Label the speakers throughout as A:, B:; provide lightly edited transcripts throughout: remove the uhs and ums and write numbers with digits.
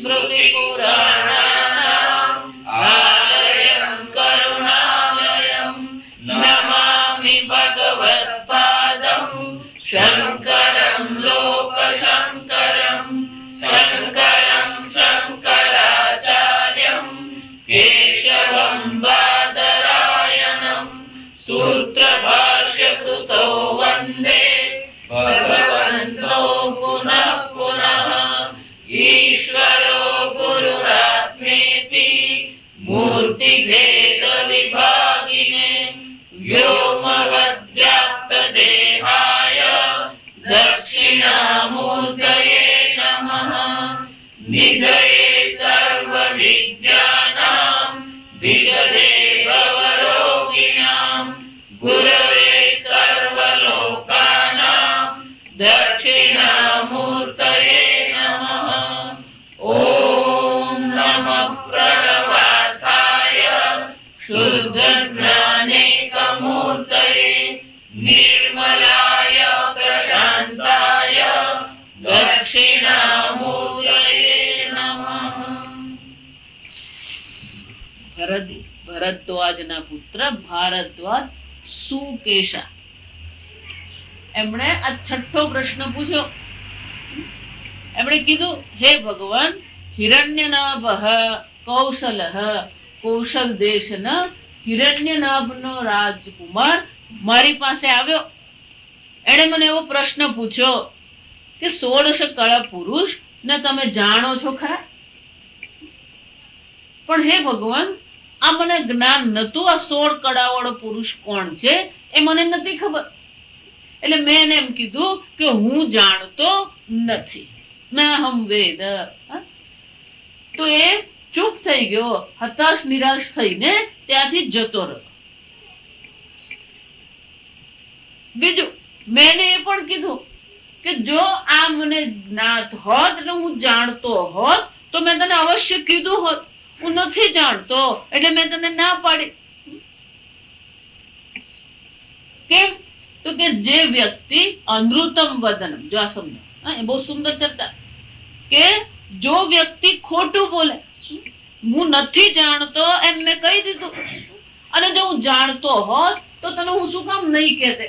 A: સ્મૃતિ પુરાણાનામ આલયં કરુણાલયં નમામિ ભગવત્પાદં શંકરં લોકશંકરં શંકરં શંકરાચાર્યં કેશવં બાદરાયણં સૂત્રભાષ્યકૃતો વંદે ભગવન્તો પુનઃ પુનઃ ઈશ્વરો ગુરુરાત્મેતિ મૂર્તિભેદ વિભાગિને વ્યોમવદ્વ્યાપ્ત દેહાય દક્ષિણામૂર્તયે નમઃ નિધયે સર્વ વિદ્યાનાં વિગતે ભવરોગિણાં ગુરવે સર્વલોકાનાં દક્ષિણામૂર્તયે નમઃ. ઓમ નમઃ પ્रणवार्थाय શુદ્ધ જ્ઞાનેકમૂર્તયે નિર્મલાય પ્રશાંતાય દક્ષિણામૂર્તયે નમઃ. ભરદ્વાજના પુત્ર ભારદ્વાજ સુકેશા એમણે આ છઠ્ઠો પ્રશ્ન પૂછ્યો. એમણે કીધું, હે ભગવાન, હિરણ્યનાભ કૌશલઃ કૌશલ દેશના હિરણ્યનાભનો રાજકુમાર મારી પાસે આવ્યો. એણે મને એવો પ્રશ્ન પૂછ્યો કે 16 કળા પુરુષ ને તમે જાણો છો ખરા? પણ હે ભગવાન, આ મને જ્ઞાન નતું. આ 16 કળાવાળો પુરુષ કોણ છે એ મને નથી ખબર. એટલે મેં એને એમ કીધું કે હું જાણતો નથી, ના હમ વેદ. તો એ ચૂપ થઈ ગયો, હતાશ નિરાશ થઈને ત્યાંથી જતો રહ્યો. બીજું મેં એ પણ કીધું કે જો આ મને જ્ઞાત હોત એટલે હું જાણતો હોત તો મેં તને અવશ્ય કીધું હોત. હું નથી જાણતો એટલે મેં તને ના પાડી. કેમ? તો કે જે વ્યક્તિ અનૃતમ વદનમ, જો આ સમજો, એ બહુ સુંદર ચર્ચા, કે જો વ્યક્તિ ખોટું બોલે, હું નથી જાણતો એમ મેં કહી દીધું, અને જો હું જાણતો હોત તો તને હું શું કામ નહીં કહેતે.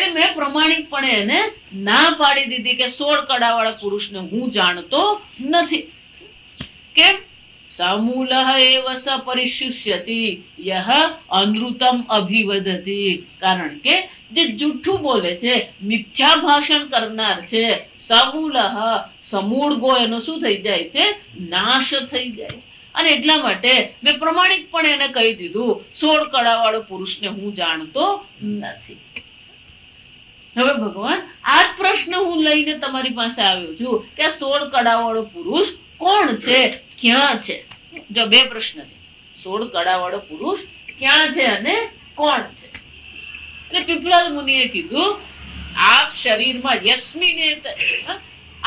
A: એ મેં પ્રમાણિકપણે એને ના પાડી દીધી કે 16 કળાવાળા પુરુષને હું જાણતો નથી. કેમ? સમૂલઃ એવ સ પરિશુષ્યતિ યહ અનૃતમ અભિવદતિ. કારણ કે જે જૂઠું બોલે છે, મિથ્યા ભાષણ કરનાર છે, સમૂલઃ સમૂળગો એનો શું થઈ જાય છે? નાશ થઈ જાય છે. અને એટલા માટે મેં પ્રમાણિકપણે એને કહી દીધું 16 કળાવાળો પુરુષને હું જાણતો નથી. હવે ભગવાન, આ જ પ્રશ્ન હું લઈને તમારી પાસે આવ્યો છું કે 16 કળાવાળો પુરુષ કોણ છે, ક્યાં છે? જો બે પ્રશ્ન છે. 16 કળાવાળો પુરુષ ક્યાં છે અને કોણ છે? એટલે પીપલાદ મુનિએ કીધું, આ શરીરમાં યસ્મિને,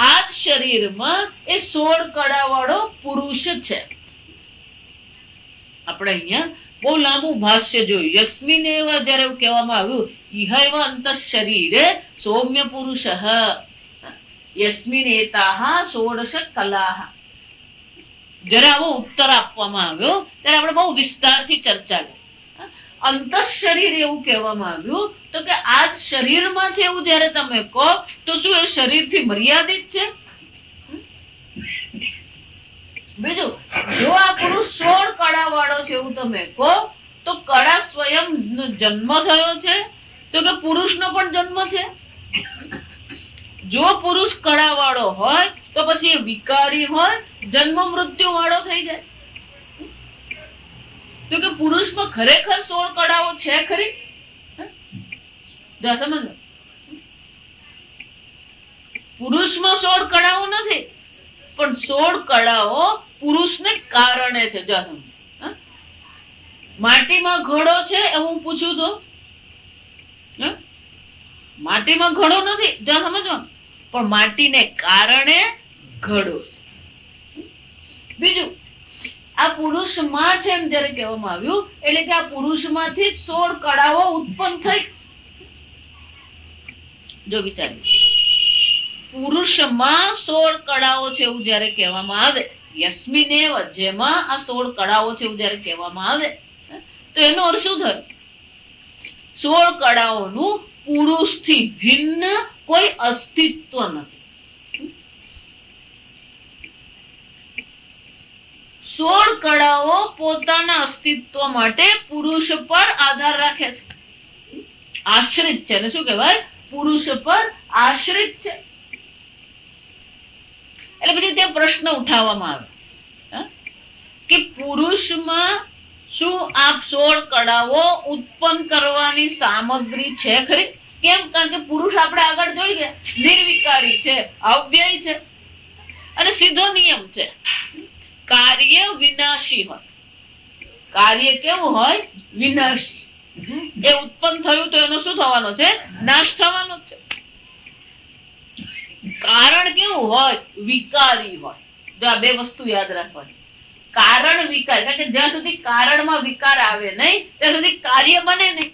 A: આ શરીરમાં એ 16 કળાવાળો પુરુષ છે. આપણે અહીંયા બહુ લાંબુ ભાષ્ય જોયું. યસ્મિન એવા જયારે એવું કહેવામાં આવ્યું, ઇહૈવ અંત શરીરે સૌમ્ય પુરુષ યસ્મિન એતાહ 16 કલાહ. જયારે આવો ઉત્તર આપવામાં આવ્યો ત્યારે આપણે બહુ વિસ્તારથી ચર્ચા કરી. અંત શરીર એવું કહેવામાં આવ્યું તો કે આ જ શરીરમાં છે એવું જયારે તમે કહો તો શું એ શરીરથી મર્યાદિત છે? બીજું, જો આ પુરુષ 16 કળા વાળો છે એવું તમે કહો તો કળા સ્વયં જન્મ થયો છે તો કે પુરુષનો પણ જન્મ છે? જો પુરુષ કળા વાળો હોય તો પછી એ વિકારી હોય, જન્મ મૃત્યુ વાળો થઈ જાય. તો કે પુરુષમાં ખરેખર 16 કળાઓ છે ખરી? સમજ, પુરુષમાં 16 કળાઓ નથી, પણ 16 કળાઓ પુરુષને કારણે છે. જો સમજ, માટીમાં ઘડો છે એવું પૂછ્યું તો માટીમાં ઘડો નથી, જો સમજો, પણ માટીને કારણે ઘડો છે. બીજું, આ પુરુષમાં છે એમ જયારે કહેવામાં આવ્યું એટલે કે આ પુરુષમાંથી 16 કળાઓ ઉત્પન્ન થઈ. જો વિચાર્યું, પુરુષમાં 16 કળાઓ છે એવું જયારે કહેવામાં આવે, યસ્મિનેવ જેમાં આ 16 કળાઓ છે એવું જયારે કહેવામાં આવે, તો એનો અર્થ શું થયો? 16 કળાઓનું પુરુષથી ભિન્ન કોઈ અસ્તિત્વ નથી. 16 કળાઓ પોતાના અસ્તિત્વ માટે પુરુષ પર આધાર રાખે છે, આશ્રિત છે. અને શું કહેવાય? પુરુષ પર આશ્રિત છે. એટલે પછી તે પ્રશ્ન ઉઠાવવામાં આવે કે પુરુષમાં શું આ 16 કળાઓ ઉત્પન્ન કરવાની સામગ્રી છે ખરી? કેમ? કારણ કે પુરુષ આપણે આગળ જોઈ ગયા નિર્વિકારી છે, અવ્યય છે, અને સીધો નિયમ છે કાર્ય વિનાશી હોય. કાર્ય કેવું હોય? વિનાશી. એ ઉત્પન્ન થયું તો એનો શું થવાનો છે? નાશ થવાનો છે. કારણ કેવું હોય? વિકારી હોય. જો આ બે વસ્તુ યાદ રાખવાની. કારણ વિકાર, કારણ કે જ્યાં સુધી કારણમાં વિકાર આવે નહીં ત્યાં સુધી કાર્ય બને નહીં.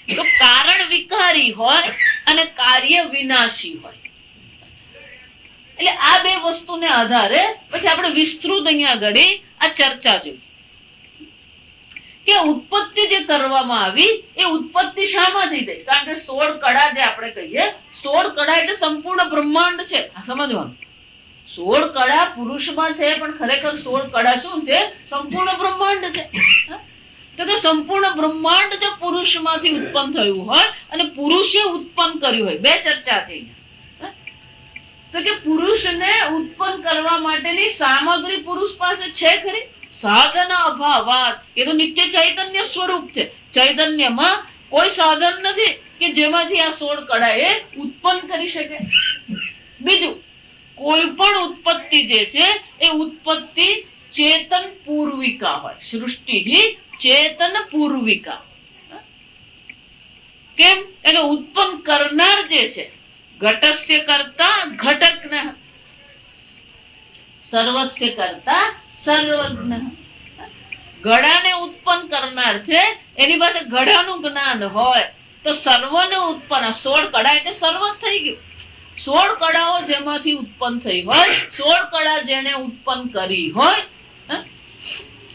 A: તો કારણ વિકારી હોય અને કાર્ય વિનાશી હોય. એટલે આ બે વસ્તુને આધારે પછી આપણે વિસ્તૃત અહીંયા આગળ આ ચર્ચા જોઈ કે ઉત્પત્તિ જે કરવામાં આવી એ ઉત્પત્તિ શામાંથી થઈ? કારણ કે 16 કળા જે આપણે કહીએ, 16 કળા એટલે સંપૂર્ણ બ્રહ્માંડ છે. આ સમજવાનું. 16 કળા પુરુષમાં છે, પણ ખરેખર 16 કળા શું છે? સંપૂર્ણ બ્રહ્માંડ છે. તો કે સંપૂર્ણ બ્રહ્માંડ જો પુરુષમાંથી ઉત્પન્ન થયું હોય અને પુરુષે ઉત્પન્ન કર્યું હોય, બે ચર્ચા થઈ. તો કે પુરુષને ઉત્પન્ન કરવા માટેની સામગ્રી પુરુષ પાસે છે ખરી? સાધન અભાવાત. એ તો નિત્ય ચૈતન્ય સ્વરૂપ છે. ચૈતન્યમાં કોઈ સાધન નથી કે જેમાંથી આ 16 કળાએ ઉત્પન્ન કરી શકે. બીજું, કોઈ પણ ઉત્પત્તિ જે છે એ ઉત્પત્તિ ચેતન પૂર્વિકા હોય. સૃષ્ટિ ચેતન પૂર્વિકા. કેમ? એટલે ઉત્પન્ન કરનાર જે છે ઘટસ્ય કરતા ઘટક, સર્વસ્ય કરતા સર્વજ્ઞ. ઘડાને ઉત્પન્ન કરનાર છે, એની પાસે ઘડાનું જ્ઞાન હોય તો સર્વને ઉત્પન્ન. 16 કળા એટલે સર્વ થઈ ગયું. 16 કળાઓ જેમાંથી ઉત્પન્ન થઈ હોય, 16 કળા જેને ઉત્પન્ન કરી હોય,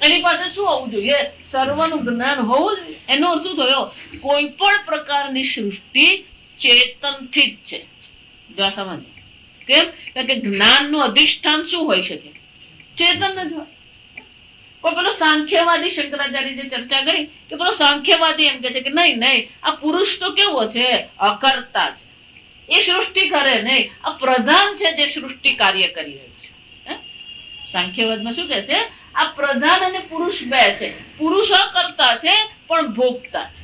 A: એની પાસે શું હોવું જોઈએ? સર્વનું જ્ઞાન હોવું જોઈએ. એનો અર્થ શું થયો? કોઈ પણ પ્રકારની સૃષ્ટિ ચેતનથી જ છે. જો સમજ. કેમ? કારણ કે જ્ઞાનનું અધિષ્ઠાન શું હોઈ શકે? ચેતન જ હોય. પણ પેલો સાંખ્યવાદી શંકરાચાર્ય જે ચર્ચા કરી કે પેલો સાંખ્યવાદી એમ કે છે કે નહીં નહીં, આ પુરુષ તો કેવો છે? અકર્તા છે. એ સૃષ્ટિ કરે નહીં, આ પ્રધાન છે જે સૃષ્ટિ કાર્ય કરી રહ્યું છે. સાંખ્યવાદમાં શું કે છે? આ પ્રધાન અને પુરુષ બે છે. પુરુષ અકર્તા છે પણ ભોગતા છે.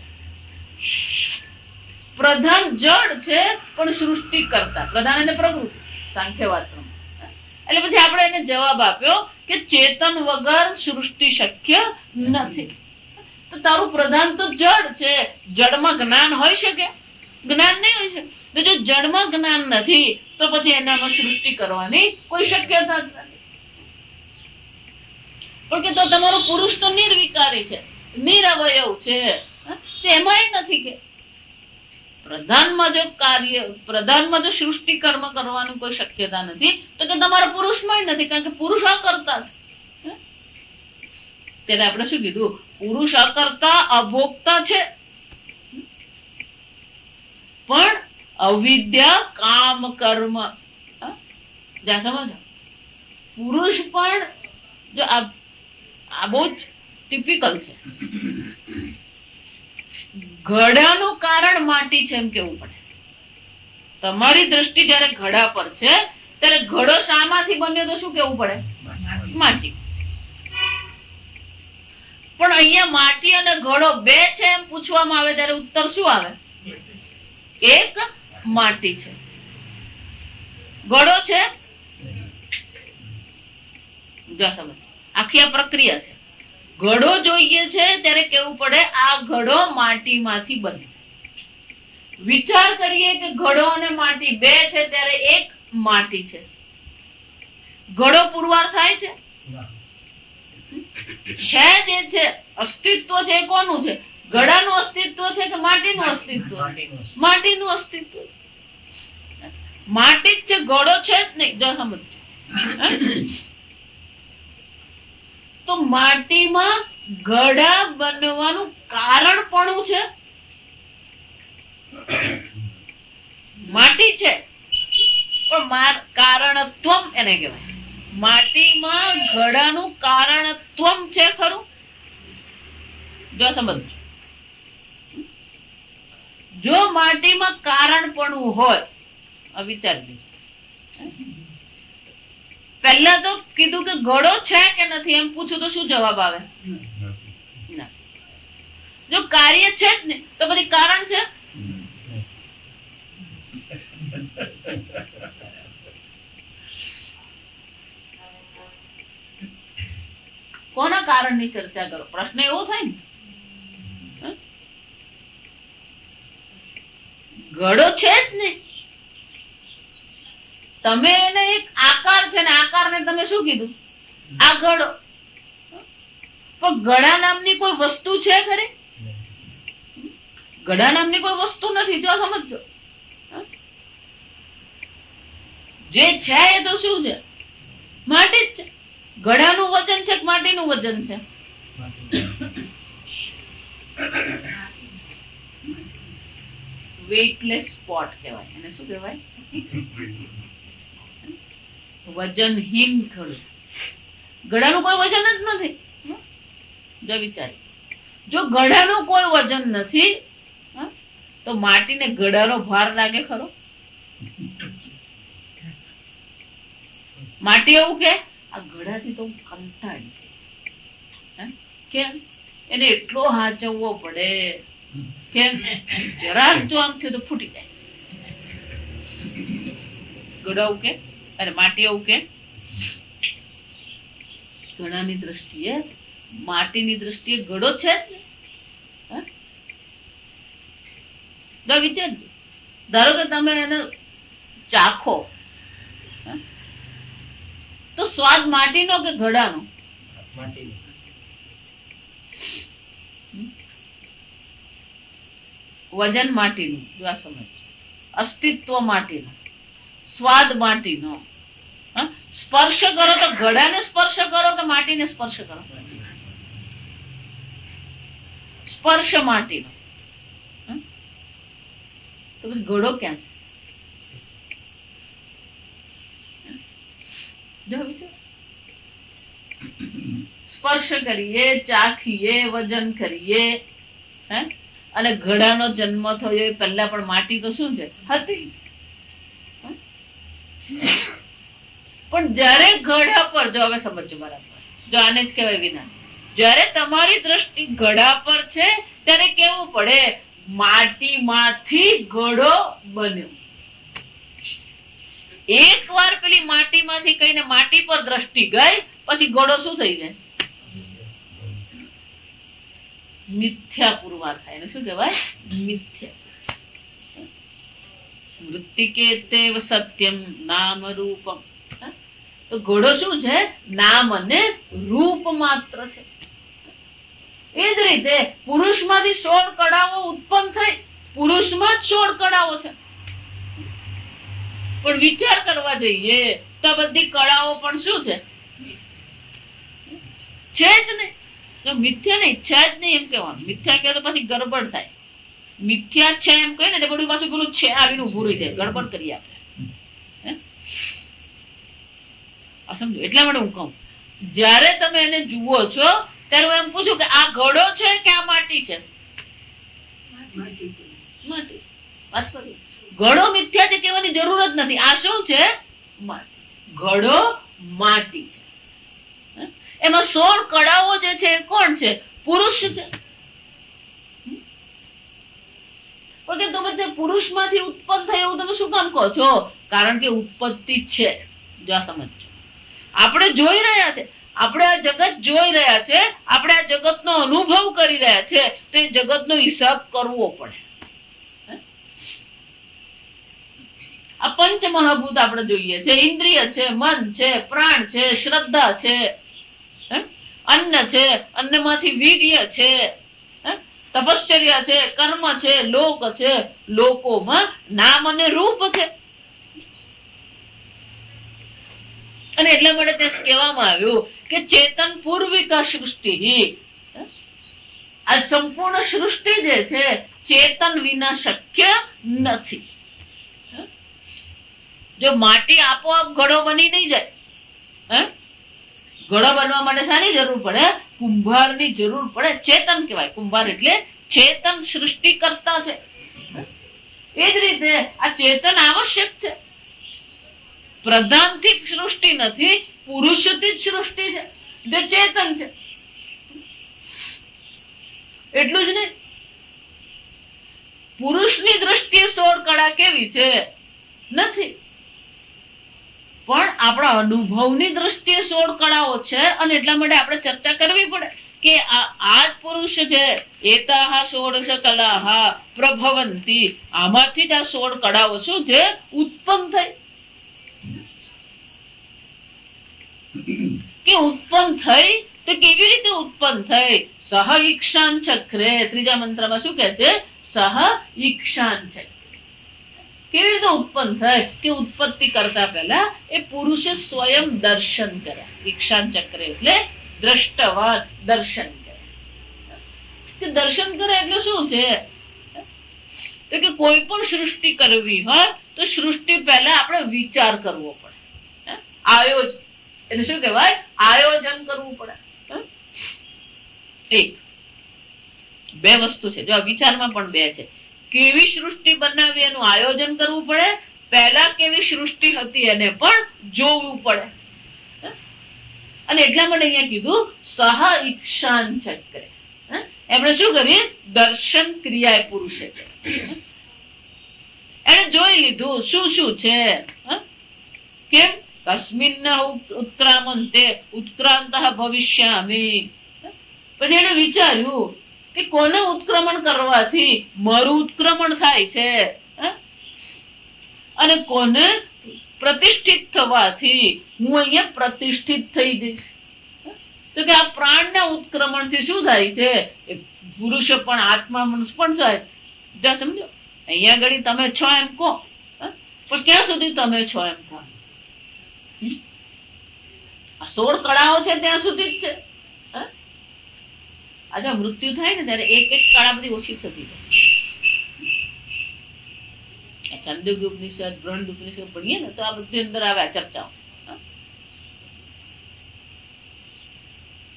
A: પ્રધાન જડ છે પણ સૃષ્ટિ કરતા. પ્રધાન અને પ્રકૃતિ સાંખ્યવાદ. એટલે પછી આપણે એને જવાબ આપ્યો કે ચેતન વગર સૃષ્ટિ શક્ય નથી. તો તારું પ્રધાન તો જડ છે, જડમાં જ્ઞાન હોઈ શકે? જ્ઞાન નહીં હોય શકે. તો જો જડમાં જ્ઞાન નથી તો પછી એનામાં સૃષ્ટિ કરવાની કોઈ શક્યતા જ નથી. પણ કે તો તમારો પુરુષ તો નિર્વિકારી છે, નિરવયવ છે, તેમાંય નથી કે પ્રધાનમાં જો સૃષ્ટિ કર્મ કરવાનું કોઈ શક્યતા નથી તો કે તમારા પુરુષમાં નથી, કારણ કે પુરુષ અકર્તા છે. ત્યારે આપણે શું કીધું? પુરુષ અકર્તા અભોક્તા છે, પણ અવિદ્યા કામ કર્મ. જ્યાં સમજો પુરુષ પણ જો આ બહુ જ ટિપિકલ છે. ઘડાનું કારણ માટી છે એમ કેવું પડે. તમારી દ્રષ્ટિ જયારે ઘડા પર છે ત્યારે ઘડો શામાંથી બન્યો તો શું કેવું પડે? માટી. પણ અહીંયા માટી અને ઘડો બે છે એમ પૂછવામાં આવે ત્યારે ઉત્તર શું આવે? એક માટી છે, ઘડો છે. આખી આ પ્રક્રિયા છે. ઘડો જોઈએ છે ત્યારે કેવું પડે? આ ઘડો માટીમાંથી બને. વિચાર કરીએ કે ઘડો અને માટી બે છે ત્યારે એક માટી છે. ઘડો પુરવાર થાય છે? જે છે અસ્તિત્વ છે એ કોનું છે? ઘડાનું અસ્તિત્વ છે કે માટીનું અસ્તિત્વ? માટીનું અસ્તિત્વ. માટી જ છે, ઘડો છે જ નહીં. જો સમજ, તો માટીમાં ઘડા બનવાનું કારણ પણ છે. માટી છે પણ કારણત્વમ એને કહેવાય. માટીમાં ઘડાનું કારણત્વમ છે ખરું? જો સમજ, જો માટીમાં કારણપણું હોય, વિચારજો. પહેલા તો કીધું કે ઘડો છે કે નથી એમ પૂછું તો શું જવાબ આવે? જો કાર્ય છે જ ને તો પછી કારણ છે? કોના કારણની ચર્ચા કરો? પ્રશ્ન એવો થાય ને, ઘડો છે જ ને, તમે એને એક આકાર છે ને આકારને તમે શું કીધું? આ ઘડો. પણ ઘડા નામની કોઈ વસ્તુ છે ખરી? ઘડા નામની કોઈ વસ્તુ નથી. જો સમજો, જે છે એ તો શું છે? માટી જ છે. ઘડાનું વજન છે કે માટીનું વજન છે? વેઇટલેસ સ્પોટ કહેવાય એને. શું કહેવાય? વજનહીન ખડું. ઘડાનું કોઈ વજન જ નથી. જો વિચારી, જો ઘડાનું કોઈ વજન નથી તો માટીને ઘડાનો ભાર લાગે ખરો? માટી એવું કે આ ઘડાથી તો કંટાળી. કેમ? એને એટલો હાચવવો પડે. કેમ? જરાક જો આમ થયું તો ફૂટી જાય. ઘડા એવું કે, અરે માટી એવું કે. ઘડાની દ્રષ્ટિએ, માટીની દ્રષ્ટિએ ઘડો છે જ ને. વિચારજો, ધારો કે તમે એને ચાખો તો સ્વાદ માટીનો કે ઘડાનો? વજન માટીનું. જો આ સમજ, અસ્તિત્વ માટીનું, સ્વાદ માટીનો. સ્પર્શ કરો તો ઘડાને સ્પર્શ કરો કે માટીને સ્પર્શ કરો? સ્પર્શ માટીનો. તો પછી ઘડો ક્યાં છે? જો વિચાર, સ્પર્શ કરીએ, ચાખીએ, વજન કરીએ, અને ઘડાનો જન્મ થયો એ પહેલા પણ માટી તો શું છે? હતી. પણ જયારે ઘડા પર, જો હવે સમજો બરાબર, જો આને જ કહેવાય વિના, જયારે તમારી દ્રષ્ટિ ઘડા પર છે ત્યારે કેવું પડે? માટીમાંથી ઘડો બન્યો. એક વાર પેલી માટીમાંથી કહીને માટી પર દ્રષ્ટિ ગઈ પછી ઘડો શું થઈ જાય? મિથ્યા પુરવાર થાય. એને શું કહેવાય? મિથ્યા. મૃત્તિકે તેવ સત્યમ નામ રૂપમ. તો ઘોડો શું છે? નામ અને રૂપ માત્ર છે. એ જ રીતે પુરુષમાંથી 16 કળાઓ ઉત્પન્ન થઈ. પુરુષમાં જ 16 કળાઓ છે. પણ વિચાર કરવા જઈએ તો બધી કળાઓ પણ શું છે? છે જ નહીં. તો મિથ્યા નહીં, છે જ નહીં એમ કહેવાનું. મિથ્યા કહે તો પછી ગડબડ થાય. મિથ્યા છે એમ કહે ને એટલે બધું પાછું પેલું છે આવીને ઉભું રહી જાય, ગડબડ કરી આપે. સમજો, એટલા માટે હું કહું, જયારે તમે એને જુઓ છો ત્યારે હું એમ પૂછું કે આ ઘડો છે કે આ માટી છે? માટી. ઘડો મિથ્યા છે કહેવાની જરૂર જ નથી. આ શું છે? માટી. ઘડો માટી છે. એમાં 16 કળાઓ જે છે એ કોણ છે? પુરુષ છે. પણ તમે તે પુરુષમાંથી ઉત્પન્ન થાય એવું તમે શું કામ કહો છો? કારણ કે ઉત્પત્તિ છે. જો સમજો, આપણે જોઈ રહ્યા છે, આપણે આ જગત જોઈ રહ્યા છે, આપણે આ જગતનો અનુભવ કરી રહ્યા છે, તો એ જગતનો હિસાબ કરવો પડે. આ પંચ મહાભૂત આપણે જોઈએ છે, ઇન્દ્રિય છે, મન છે, પ્રાણ છે, શ્રદ્ધા છે, અન્ન છે, અન્નમાંથી વીર્ય છે, તપશ્ચર્યા છે, કર્મ છે, લોક છે, લોકોમાં નામ અને રૂપ છે. અને એટલા માટે ત્યાં કહેવામાં આવ્યું કે ચેતન પૂર્વિકા સૃષ્ટિ, આ સંપૂર્ણ સૃષ્ટિ જે છે ચેતન વિના શક્ય નથી. જો માટી આપોઆપ ઘડો બની નહીં જાય. ઘડો બનવા માટે શાની જરૂર પડે? કુંભારની જરૂર પડે. ચેતન કહેવાય. કુંભાર એટલે ચેતન સૃષ્ટિ કરતા છે. એ જ રીતે આ ચેતન આવશ્યક છે. પ્રધાનથી સૃષ્ટિ નથી, પુરુષથી જ સૃષ્ટિ છે, જે ચેતન છે. એટલું જ નહીં, પુરુષની દ્રષ્ટિએ 16 કળા કેવી છે? નથી. પણ આપણા અનુભવની દ્રષ્ટિએ 16 કળાઓ છે. અને એટલા માટે આપણે ચર્ચા કરવી પડે કે આ જ પુરુષ છે. એતાહ 16 કલાહ પ્રભવંતી. આમાંથી જ આ 16 કળાઓ શું છે? ઉત્પન્ન થઈ. કે ઉત્પન્ન થઈ તો કેવી રીતે ઉત્પન્ન થઈ? સહ ઈક્ષાન ચક્રે. ત્રીજા મંત્રમાં શું કહે છે? સહ ઈક્ષાન ચક્રે. કેવી રીતે ઉત્પન્ન થાય? કે ઉત્પત્તિ કરતા પહેલા એ પુરુષે સ્વયં દર્શન કર્યા. ઈક્ષાન ચક્ર એટલે દ્રષ્ટવાદ, દર્શન કરે. કે દર્શન કરે એટલે શું છે? તો કે કોઈ પણ સૃષ્ટિ કરવી હોય તો સૃષ્ટિ પહેલા આપણે વિચાર કરવો પડે. આયોજન એટલે શું કહેવાય? આયોજન કરવું પડે. એક બે વસ્તુ છે. જો આ વિચારમાં પણ બે છે. કેવી સૃષ્ટિ બનાવી એનું આયોજન કરવું પડે. પહેલા કેવી સૃષ્ટિ હતી એને પણ જોવું પડે. અને એટલા માટે અહીંયા કીધું સહ ઈક્ષાન ચક્રે. એમણે શું કર્યું? દર્શન ક્રિયા પુરુષે એને જોઈ લીધું શું શું છે. કેમ? કસ્મિન્ન ઉત્ક્રામંતે ઉત્ક્રાંત ભવિષ્યામિ. પછી એને વિચાર્યું કે કોને ઉત્ક્રમણ કરવાથી મારું ઉત્ક્રમણ થાય છે, અને કોને પ્રતિષ્ઠિત થવાથી હું અહીંયા પ્રતિષ્ઠિત થઈ જઈશ. તો કે આ પ્રાણના ઉત્ક્રમણથી શું થાય છે? પુરુષ પણ આત્મા મનુષ્ય પણ થાય. જ્યાં સમજો અહીંયા આગળ તમે છો એમ કહો, પણ ક્યાં સુધી તમે છો એમ કહો? આ 16 કળાઓ છે ત્યાં સુધી જ છે. આજે મૃત્યુ થાય ને ત્યારે એક એક કળા બધી ઓછી થતી જાય. છંદોગ્ય ઉપનિષદ, બૃહદ ઉપનિષદ ભણીએ ને તો આ બધી અંદર આવે ચર્ચાઓ.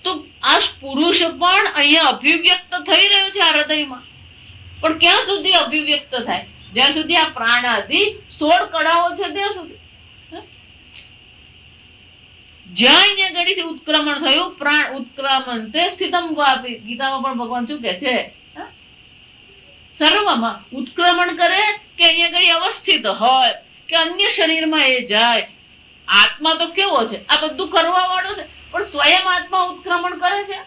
A: તો આ પુરુષ પણ અહીંયા અભિવ્યક્ત થઈ રહ્યો છે આ હૃદયમાં. પણ ક્યાં સુધી અભિવ્યક્ત થાય? જ્યાં સુધી આ પ્રાણાદિ 16 કળાઓ છે ત્યાં સુધી. જ્યાં અહીંયા ઘડીથી ઉત્ક્રમણ થયું, પ્રાણ ઉત્ક્રમણ તે સ્થિતમ વાપી. ગીતામાં પણ ભગવાન શું કહે છે? સર્વમાં ઉત્ક્રમણ કરે કે અહીંયા ઘડી અવસ્થિત હોય કે અન્ય શરીરમાં એ જાય. આત્મા તો કેવો છે? આ બધું કરવા વાળો છે, પણ સ્વયં આત્મા ઉત્ક્રમણ કરે છે.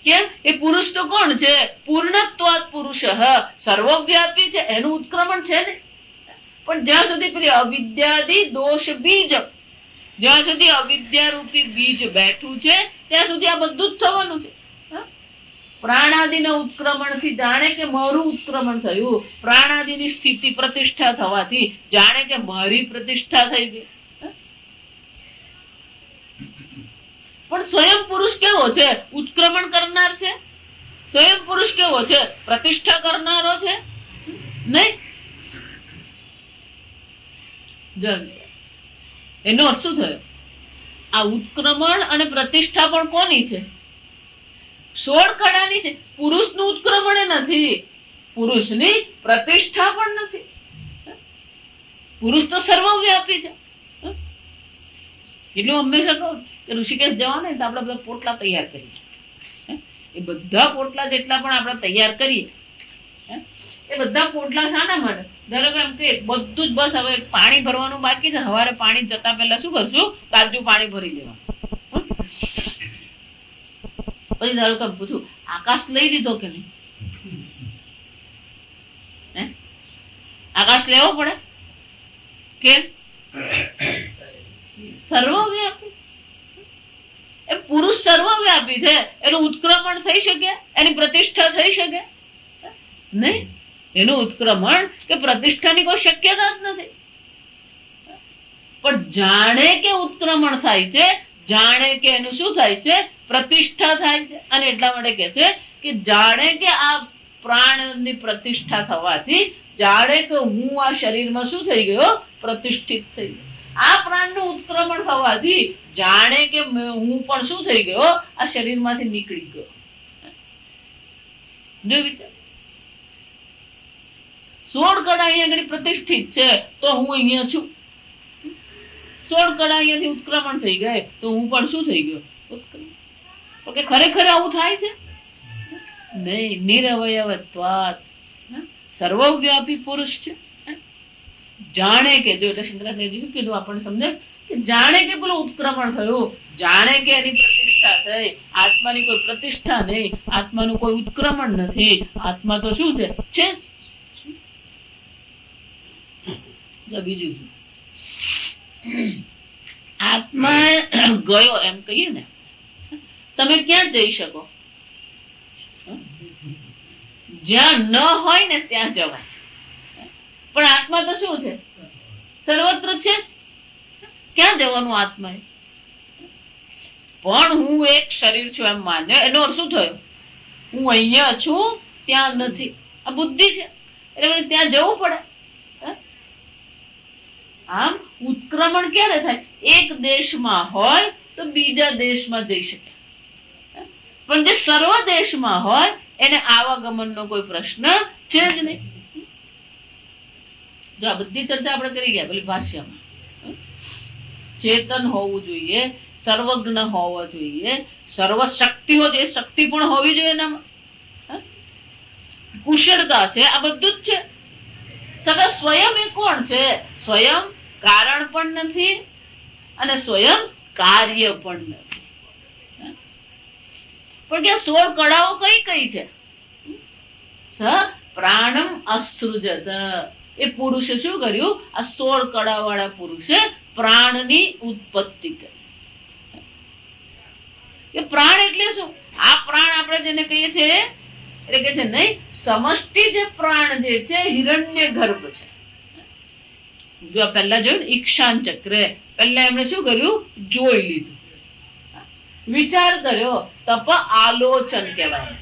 A: કેમ? એ પુરુષ તો કોણ છે? પૂર્ણત્વાદ પુરુષ સર્વવ્યાપી છે, એનું ઉત્ક્રમણ છે ને. પણ જ્યાં સુધી પેલી અવિદ્યાદી દોષ બીજ, જ્યાં સુધી અવિદ્યા રૂપી બીજ બેઠું છે ત્યાં સુધી આ બધું જ થવાનું છે. પ્રાણાદિના ઉત્ક્રમણથી જાણે કે મારું ઉત્ક્રમણ થયું. પ્રાણાદિની સ્થિતિ પ્રતિષ્ઠા થવાથી જાણે કે મારી પ્રતિષ્ઠા થઈ ગઈ. પણ સ્વયં પુરુષ કેવો છે? ઉત્ક્રમણ કરનાર છે. સ્વયં પુરુષ કેવો છે? પ્રતિષ્ઠા કરનારો છે નહીં. એનો અર્થ શું થયો? આ ઉત્ક્રમણ અને પ્રતિષ્ઠા પણ કોની છે? 16 કળાની છે. પુરુષનું ઉત્ક્રમણ નથી, પુરુષની પ્રતિષ્ઠા પણ નથી. પુરુષ તો સર્વવ્યાપી છે. એટલું હંમેશા કહું કે ઋષિકેશ જવાના ને તો આપણે બધા પોટલા તૈયાર કરીએ. એ બધા પોટલા જેટલા પણ આપણે તૈયાર કરીએ, એ બધા પોટલા શાના માટે? ધારો કે એમ કે બધું જ બસ હવે પાણી ભરવાનું બાકી છે, સવારે પાણી જતા પહેલા શું કરશું? તાજું પાણી ભરી દેવાનું. પછી ધારો કે પૂછું, આકાશ લઈ લીધો કે નહીં? આકાશ લેવો પડે કે સર્વવ્યાપી? એ પુરુષ સર્વવ્યાપી છે, એનું ઉત્ક્રમણ થઈ શકે? એની પ્રતિષ્ઠા થઈ શકે નહીં. એનું ઉત્ક્રમણ કે પ્રતિષ્ઠાની કોઈ શક્યતા જ નથી. જાણે કે ઉત્ક્રમણ થાય છે, જાણે કે એનું શું થાય છે, પ્રતિષ્ઠા થાય છે. અને એટલા માટે કે છે કે જાણે કે આ પ્રાણની પ્રતિષ્ઠા થવાથી, જાણે કે હું આ શરીરમાં શું થઈ ગયો, પ્રતિષ્ઠિત થઈ ગયો. આ પ્રાણનું ઉત્ક્રમણ થવાથી જાણે કે હું પણ શું થઈ ગયો, આ શરીરમાંથી નીકળી ગયો. જો વિચાર, 16 કડા અહીંયા આગળ પ્રતિષ્ઠિત છે તો હું અહીંયા છું. 16 કડા અહીંયાથી ઉત્ક્રમણ થઈ ગયે તો હું પણ શું થઈ ગયો, ઉત્ક્રમણ. તો કે ખરેખર આવું થાય છે નહીં. નિરવયવત્વાત સર્વવ્યાપી પુરુષ છે. જાણે કે જો, એટલે શંકરાચાર્ય શું કીધું આપણને સમજે કે જાણે કે પેલું ઉત્ક્રમણ થયું, જાણે કે એની પ્રતિષ્ઠા થઈ. આત્માની કોઈ પ્રતિષ્ઠા નહીં, આત્માનું કોઈ ઉત્ક્રમણ નથી. આત્મા તો શું છે. બીજું આત્મા ગયો એમ કહીએ ને, તમે ક્યાં જઈ શકો? જ્યાં ન હોય ને ત્યાં જવાય. પણ આત્મા તો શું છે, સર્વત્ર છે. ક્યાં જવાનું આત્મા? પણ હું એક શરીર છું એમ માને, એનો અર્થ શું થયો? હું અહીંયા છું, ત્યાં નથી. આ બુદ્ધિ છે, એટલે ત્યાં જવું પડે. આમ ઉત્ક્રમણ ક્યારે થાય? એક દેશમાં હોય તો બીજા દેશમાં જઈ શકે. પણ જે સર્વ દેશમાં હોય એને આવાગમનનો કોઈ પ્રશ્ન છે જ નહીં. જો આ બધી ચર્ચા આપણે કરી ગયા પેલી ભાષ્યમાં. ચેતન હોવું જોઈએ, સર્વજ્ઞ હોવો જોઈએ, સર્વશક્તિ હોય, એ શક્તિ પણ હોવી જોઈએ એનામાં. કુશળતા છે, આ બધું જ છે. છતાં સ્વયં એ કોણ છે? સ્વયં કારણ પણ નથી અને સ્વયં કાર્ય પણ નથી. પણ ત્યાં 16 કળાઓ કઈ કઈ છે? પ્રાણમ અસૃજત. એ પુરુષે શું કર્યું? આ 16 કળા વાળા પુરુષે પ્રાણની ઉત્પત્તિ કરી. એ પ્રાણ એટલે શું? આ પ્રાણ આપણે જેને કહીએ છીએ એટલે કે છે નહીં, સમષ્ટિ જે પ્રાણ જે છે હિરણ્ય ગર્ભ છે. જો પહેલા જોયું ઈક્ષાન ચક્ર, પહેલા એમણે શું કર્યું? જોઈ લીધું, વિચાર કર્યો. તપ આલોચન કહેવાય.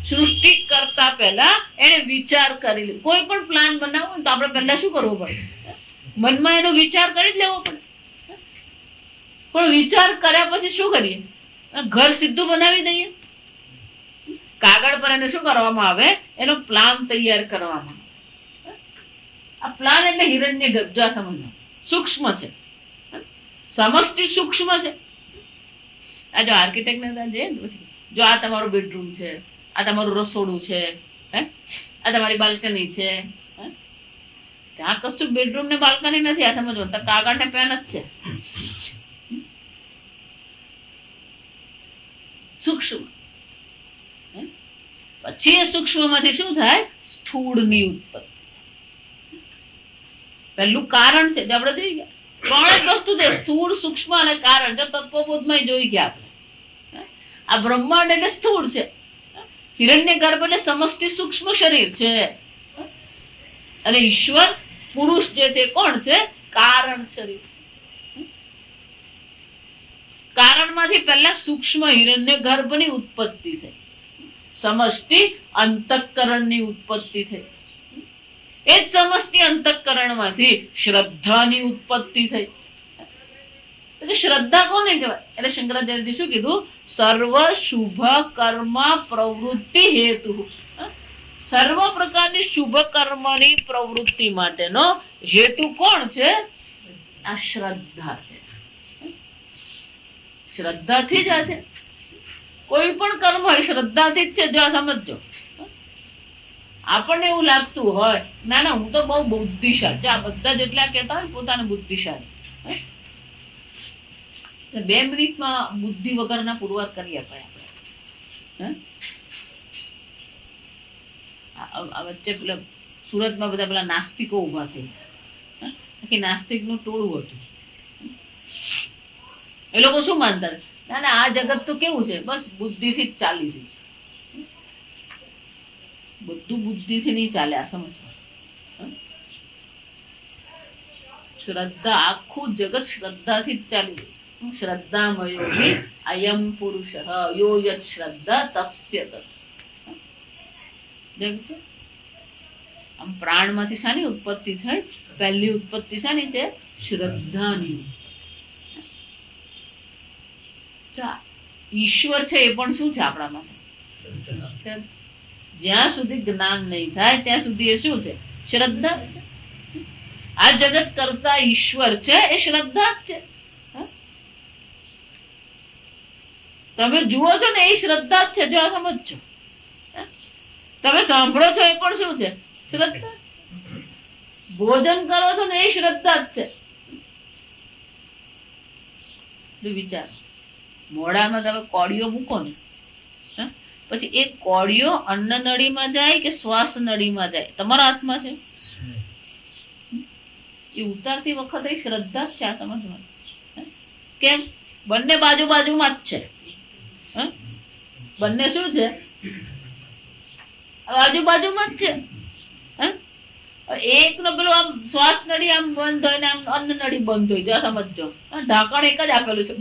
A: સૃષ્ટિ કરતા પહેલા એને વિચાર કરી લીધો. કોઈ પણ પ્લાન બનાવવો તો આપણે પહેલા શું કરવું પડે? મનમાં એનો વિચાર કરી જ લેવો પડે. પણ વિચાર કર્યા પછી શું કરીએ? ઘર સીધું બનાવી દઈએ? કાગળ પર એને શું કરવામાં આવે? એનો પ્લાન તૈયાર કરવામાં. આ પ્લાન એટલે હિરણ્ય ગર્ભ. જો સમજો, સૂક્ષ્મ છે, સમષ્ટિ સૂક્ષ્મ છે. આ જો આર્કિટેક્ટ ને જો આ તમારું બેડરૂમ છે, આ તમારું રસોડું છે, આ તમારી બાલ્કની છે. ત્યાં કશું બેડરૂમ ને બાલ્કની નથી. આ સમજો, કાગળ ને પેન જ છે. સૂક્ષ્મ. પછી એ સૂક્ષ્મ માંથી શું થાય? સ્થૂળ ની ઉત્પત્તિ. પહેલું કારણ છે, આપણે જોઈ ગયા. 3 જ વસ્તુ છે, સ્થૂળ, સૂક્ષ્મ અને કારણ. જો તત્વબોધમાં જોઈ ગયા આપણે. આ બ્રહ્માંડ એટલે સ્થૂળ છે, હિરણ્ય ગર્ભ એટલે સમષ્ટિ સૂક્ષ્મ શરીર છે, અને ઈશ્વર પુરુષ જે છે કોણ છે? કારણ શરીર. કારણમાંથી પહેલા સૂક્ષ્મ હિરણ્ય ગર્ભની ઉત્પત્તિ થઈ, સમષ્ટિ અંતઃકરણની ઉત્પત્તિ થઈ. એ જ સમષ્ટિ અંતઃકરણમાંથી શ્રદ્ધાની ઉત્પત્તિ થઈ. શ્રદ્ધા કોને કહેવાય? એટલે શંકરાચાર્યજી શું કીધું? સર્વ શુભ કર્મ પ્રવૃત્તિ હેતુ. સર્વ પ્રકારની શુભ કર્મની પ્રવૃત્તિ માટેનો હેતુ કોણ છે? આ શ્રદ્ધા છે. શ્રદ્ધાથી જ આ છે. કોઈ પણ કર્મ હોય શ્રદ્ધાથી જ છે. જો આ સમજો. આપણને એવું લાગતું હોય ના ના હું તો બહુ બુદ્ધિશાળી, આ બધા જેટલા કહેતા હોય પોતાને બુદ્ધિશાળી, 2 મિનિટમાં બુદ્ધિ વગરના પુરવાર કરી અપાય આપણે. વચ્ચે પેલા સુરતમાં બધા પેલા નાસ્તિકો ઉભા થઈ, નાસ્તિક નું ટોળું હતું. એ લોકો શું માનતા? ના ના આ જગત તો કેવું છે, બસ બુદ્ધિથી જ ચાલી રહ્યું છે. બધું બુદ્ધિથી નહીં ચાલે. આ સમજો, શ્રદ્ધા, આખું જગત શ્રદ્ધાથી જ ચાલી રહ્યું. શ્રદ્ધામયો અયમ પુરુષ યો યત શ્રદ્ધા તસ્ય તત. જેમ છે આમ પ્રાણમાંથી શાની ઉત્પત્તિ થઈ? પહેલી ઉત્પત્તિ શાની છે? શ્રદ્ધાની. ઈશ્વર છે એ પણ શું છે આપણા માટે? જ્યાં સુધી જ્ઞાન નહીં થાય ત્યાં સુધી એ શું છે? શ્રદ્ધા છે. આ જગત કરતા ઈશ્વર છે એ શ્રદ્ધા જ છે. તમે જુઓ છો ને એ શ્રદ્ધા જ છે. જો સમજો, તમે સાંભળો છો એ પણ શું છે? શ્રદ્ધા. ભોજન કરો છો ને એ શ્રદ્ધા જ છે. વિચાર, મોઢામાં તમે કોળીઓ મૂકો ને, પછી એ કોળીઓ અન્ન નળીમાં જાય કે શ્વાસ નળીમાં જાય? તમારા હાથમાં છે. એ ઉતારતી વખતે શ્રદ્ધા જ છે. આ સમજવાનું. કેમ? બંને બાજુ બાજુમાં જ છે. બંને શું છે? બાજુ બાજુમાં જ છે. એક નો પેલું આમ શ્વાસ નળી આમ બંધ હોય ને આમ અન્ન નળી બંધ હોય. જો સમજો, ઢાંકણ એક જ આપેલું છે.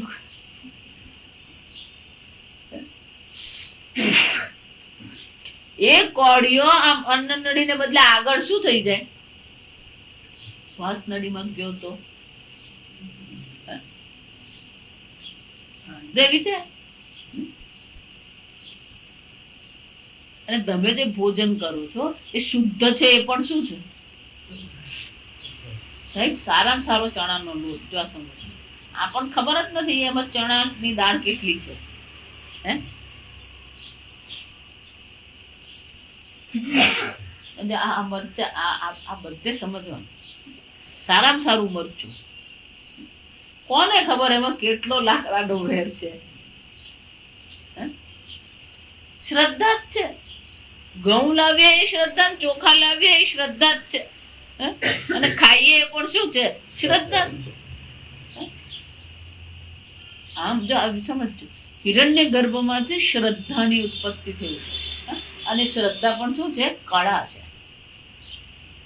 A: એ કોળીઓ આમ અન્ન નળી ને બદલે આગળ શું થઈ જાય? શ્વાસ નળીમાં ગયો તો દેવી છે. અને તમે જે ભોજન કરો છો એ શુદ્ધ છે એ પણ શું છે? સાહેબ, સારામાં સારો ચણાનો લોટ. જો સમજો, આપણને ખબર જ નથી એમાં ચણાની દાળ કેટલી છે. આ મરચા, આ બધે સમજવાનું. સારામાં સારું મરચું કોને ખબર એમાં કેટલો લાકડાનો વેર છે? શ્રદ્ધા જ છે. ઘઉં લાવીએ એ શ્રદ્ધા, ચોખા લાવીએ એ શ્રદ્ધા જ છે. અને ખાઈએ એ પણ શું છે? શ્રદ્ધા. આમ જો સમજો, હિરણ્ય ગર્ભમાંથી શ્રદ્ધાની ઉત્પત્તિ થઈ છે. અને શ્રદ્ધા પણ શું છે? કળા છે.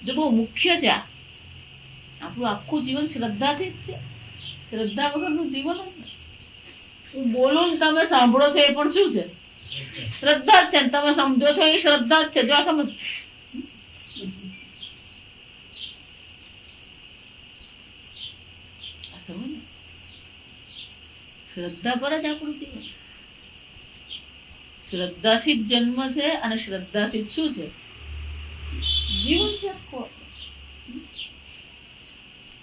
A: જો બહુ મુખ્ય છે. આપણું આખું જીવન શ્રદ્ધાથી જ છે. શ્રદ્ધા વગરનું જીવન જ નથી. હું બોલું ને તમે સાંભળો છો એ પણ શું છે? શ્રદ્ધા જ છે. તમે સમજો છો એ શ્રદ્ધા જ છે. જો સમજ, શ્રદ્ધા પર જ આપણું જીવન. શ્રદ્ધાથી જ જન્મ છે અને શ્રદ્ધાથી જ શું છે? જીવન છે.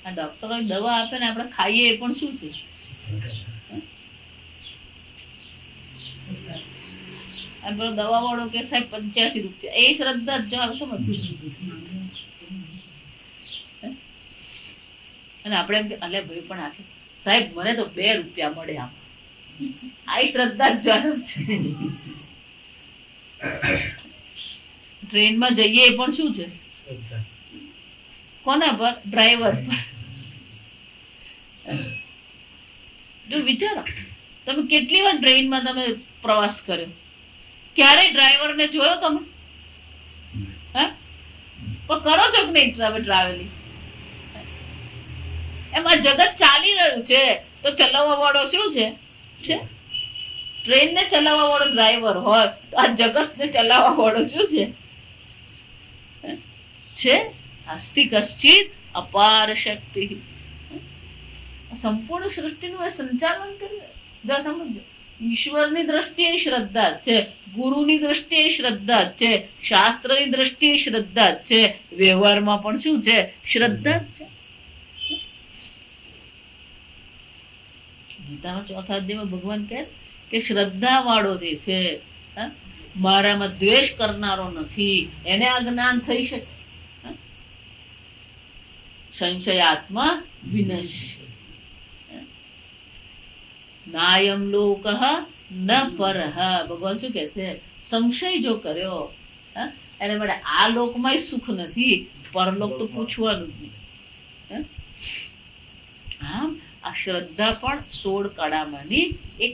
A: આ ડોક્ટરો દવા આપે ને આપણે ખાઈએ એ પણ શું છે? દવા વાળો કે સાહેબ 85 રૂપિયા, એ શ્રદ્ધા જ. જો સમજ, અને આપણે એમ કે અલે ભાઈ પણ આપે સાહેબ મને તો 2 રૂપિયા મળે. આમ આ શ્રદ્ધા જ છે. ટ્રેનમાં જઈએ એ પણ શું છે? કોના પર? ડ્રાઈવર પર. જો વિચારો, તમે કેટલી વાર ટ્રેનમાં તમે પ્રવાસ કર્યો? ક્યારેય ડ્રાઈવર ને જોયો તમે? પણ કરો છો કે નહીં તમે ટ્રાવેલિંગ? એમાં જગત ચાલી રહ્યું છે તો ચલાવવા વાળો શું છે? ટ્રેન ને ચલાવવા વાળો ડ્રાઈવર હોય તો આ જગત ને ચલાવવા વાળો શું છે? અસ્તિ કશ્ચિત અપાર શક્તિ. સંપૂર્ણ સૃષ્ટિનું એ સંચાલન કરે. સમજો, ઈશ્વરની દ્રષ્ટિએ શ્રદ્ધા છે, ગુરુની દ્રષ્ટિએ શ્રદ્ધા છે, શાસ્ત્રની દ્રષ્ટિએ શ્રદ્ધા છે, વ્યવહારમાં પણ શું છે? શ્રદ્ધા છે. ગીતામાં 4થા અધ્યાયમાં ભગવાન કહે કે શ્રદ્ધા વાળો જે છે, મારામાં દ્વેષ કરનારો નથી, એને આ જ્ઞાન થઈ શકે. સંશયાત્મા વિનશ્ય નાયમ લોક ન પરહ. ભગવાન શું કે છે? સંશય જો કર્યો એને માટે આ લોકમાં સુખ નથી, પરલોક તો પૂછવાનું જ નહીં. આમ આ શ્રદ્ધા પણ 16 કળામાંની એક